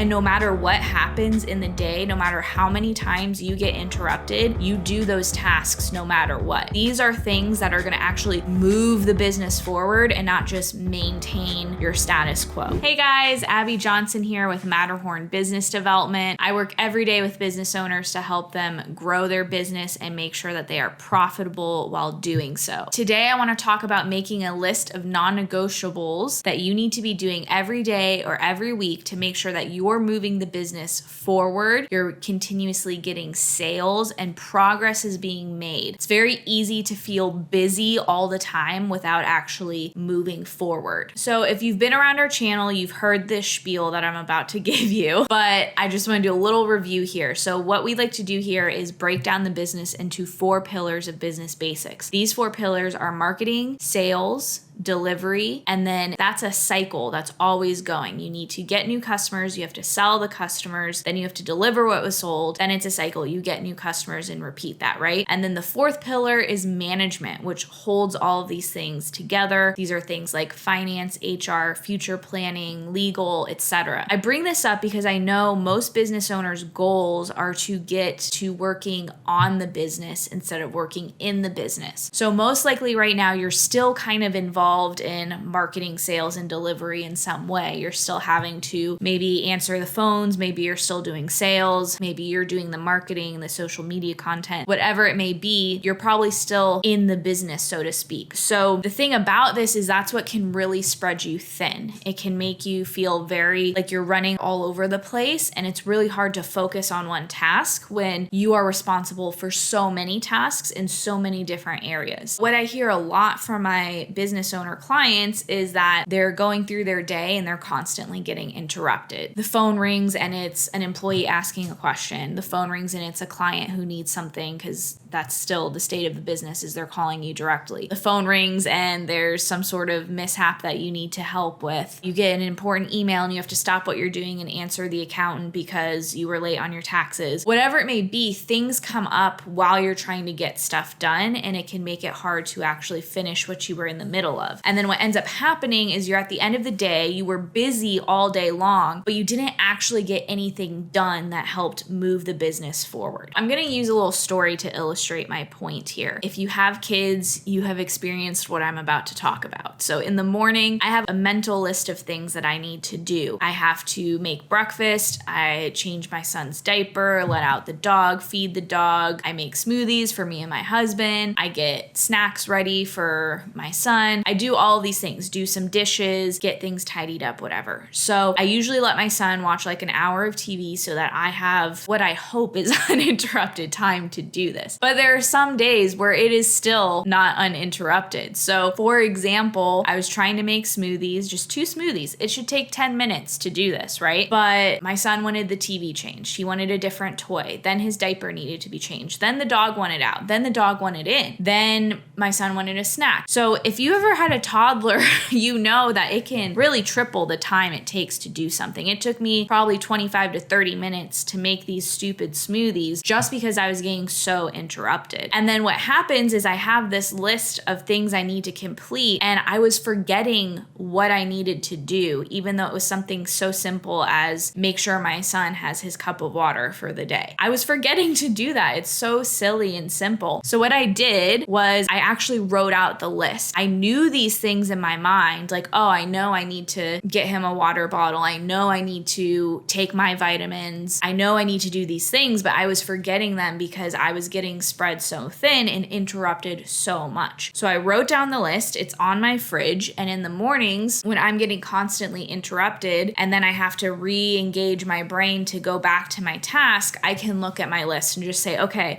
And no matter what happens in the day, no matter how many times you get interrupted, you do those tasks no matter what. These are things that are gonna actually move the business forward and not just maintain your status quo. Hey guys, Abby Johnson here with Matterhorn Business Development. I work every day with business owners to help them grow their business and make sure that they are profitable while doing so. Today, I wanna talk about making a list of non-negotiables that you need to be doing every day or every week to make sure that you're moving the business forward, you're continuously getting sales, and progress is being made. It's very easy to feel busy all the time without actually moving forward. So if you've been around our channel, you've heard this spiel that I'm about to give you, but I just want to do a little review here. So what we like to do here is break down the business into 4 pillars of business basics. These 4 pillars are marketing, sales, delivery, and then that's a cycle that's always going. You need to get new customers, you have to sell the customers, then you have to deliver what was sold, then it's a cycle. You get new customers and repeat that, right? And then the 4th pillar is management, which holds all of these things together. These are things like finance, HR, future planning, legal, etc. I bring this up because I know most business owners' goals are to get to working on the business instead of working in the business. So most likely right now, you're still kind of involved in marketing, sales, and delivery in some way. You're still having to maybe answer the phones, maybe you're still doing sales, maybe you're doing the marketing, the social media content, whatever it may be, you're probably still in the business, so to speak. So the thing about this is that's what can really spread you thin. It can make you feel very like you're running all over the place, and it's really hard to focus on one task when you are responsible for so many tasks in so many different areas. What I hear a lot from my business owner clients is that they're going through their day and they're constantly getting interrupted. The phone rings and it's an employee asking a question. The phone rings and it's a client who needs something, because that's still the state of the business, is they're calling you directly. The phone rings and there's some sort of mishap that you need to help with. You get an important email and you have to stop what you're doing and answer the accountant because you were late on your taxes. Whatever it may be, things come up while you're trying to get stuff done, and it can make it hard to actually finish what you were in the middle of. And then what ends up happening is you're at the end of the day, you were busy all day long, but you didn't actually get anything done that helped move the business forward. I'm going to use a little story to illustrate my point here. If you have kids, you have experienced what I'm about to talk about. So in the morning, I have a mental list of things that I need to do. I have to make breakfast, I change my son's diaper, let out the dog, feed the dog, I make smoothies for me and my husband, I get snacks ready for my son, I do all of these things, do some dishes, get things tidied up, whatever. So I usually let my son watch like an hour of TV so that I have what I hope is uninterrupted time to do this. But there are some days where it is still not uninterrupted. So for example, I was trying to make smoothies, just 2 smoothies. It should take 10 minutes to do this, right? But my son wanted the TV changed. He wanted a different toy. Then his diaper needed to be changed. Then the dog wanted out. Then the dog wanted in. Then my son wanted a snack. So if you ever had a toddler, you know that it can really triple the time it takes to do something. It took me probably 25 to 30 minutes to make these stupid smoothies just because I was getting so interrupted. And then what happens is I have this list of things I need to complete, and I was forgetting what I needed to do, even though it was something so simple as make sure my son has his cup of water for the day. I was forgetting to do that. It's so silly and simple. So what I did was I actually wrote out the list. I knew these things in my mind, like, oh, I know I need to get him a water bottle. I know I need to take my vitamins. I know I need to do these things, but I was forgetting them because I was getting spread so thin and interrupted so much. So I wrote down the list. It's on my fridge. And in the mornings when I'm getting constantly interrupted and then I have to re-engage my brain to go back to my task, I can look at my list and just say, okay,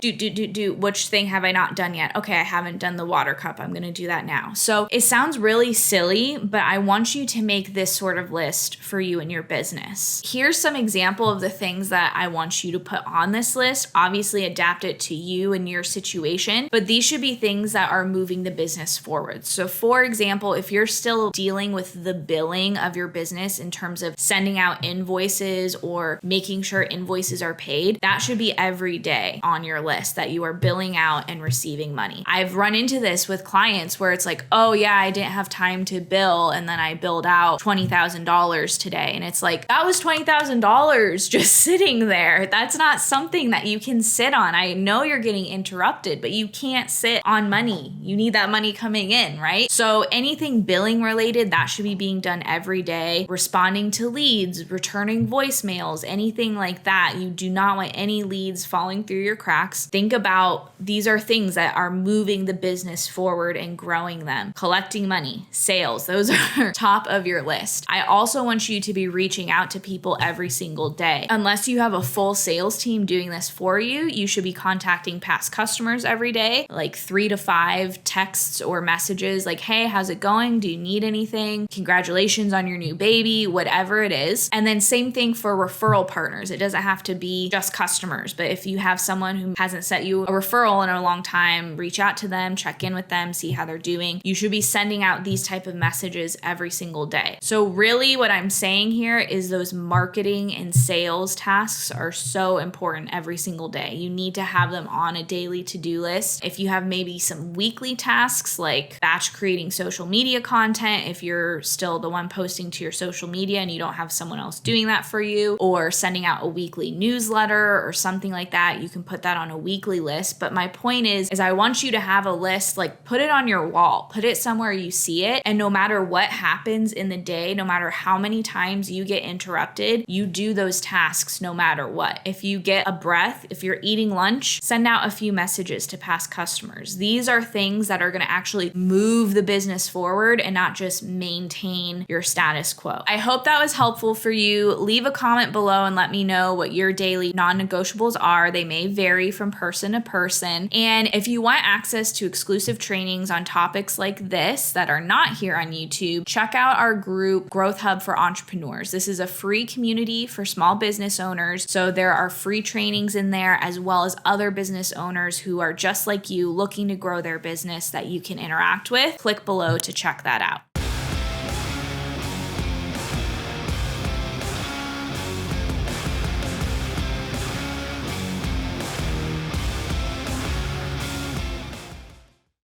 which thing have I not done yet? Okay, I haven't done the water cup. I'm going to do that now. So it sounds really silly, but I want you to make this sort of list for you in your business. Here's some example of the things that I want you to put on this list. Obviously adapt it to you and your situation, but these should be things that are moving the business forward. So for example, if you're still dealing with the billing of your business in terms of sending out invoices or making sure invoices are paid, that should be every day on your list that you are billing out and receiving money. I've run into this with clients where it's like, oh yeah, yeah, I didn't have time to bill, and then I billed out $20,000 today. And it's like, that was $20,000 just sitting there. That's not something that you can sit on. I know you're getting interrupted, but you can't sit on money. You need that money coming in, right? So anything billing related, that should be being done every day. Responding to leads, returning voicemails, anything like that. You do not want any leads falling through your cracks. Think about, these are things that are moving the business forward and growing them. Collecting money, sales, those are top of your list. I also want you to be reaching out to people every single day. Unless you have a full sales team doing this for you, you should be contacting past customers every day, like 3 to 5 texts or messages like, hey, how's it going? Do you need anything? Congratulations on your new baby, whatever it is. And then same thing for referral partners. It doesn't have to be just customers, but if you have someone who hasn't sent you a referral in a long time, reach out to them, check in with them, see how they're doing. You should be sending out these type of messages every single day. So really what I'm saying here is those marketing and sales tasks are so important every single day. You need to have them on a daily to-do list. If you have maybe some weekly tasks like batch creating social media content, if you're still the one posting to your social media and you don't have someone else doing that for you, or sending out a weekly newsletter or something like that, you can put that on a weekly list. But my point is I want you to have a list, like put it on your wall, put it somewhere you see it. And no matter what happens in the day, no matter how many times you get interrupted, you do those tasks no matter what. If you get a breath, if you're eating lunch, send out a few messages to past customers. These are things that are going to actually move the business forward and not just maintain your status quo. I hope that was helpful for you. Leave a comment below and let me know what your daily non-negotiables are. They may vary from person to person. And if you want access to exclusive trainings on topics like this that are not here on YouTube, check out our group, Growth Hub for Entrepreneurs. This is a free community for small business owners. So there are free trainings in there, as well as other business owners who are just like you looking to grow their business that you can interact with. Click below to check that out.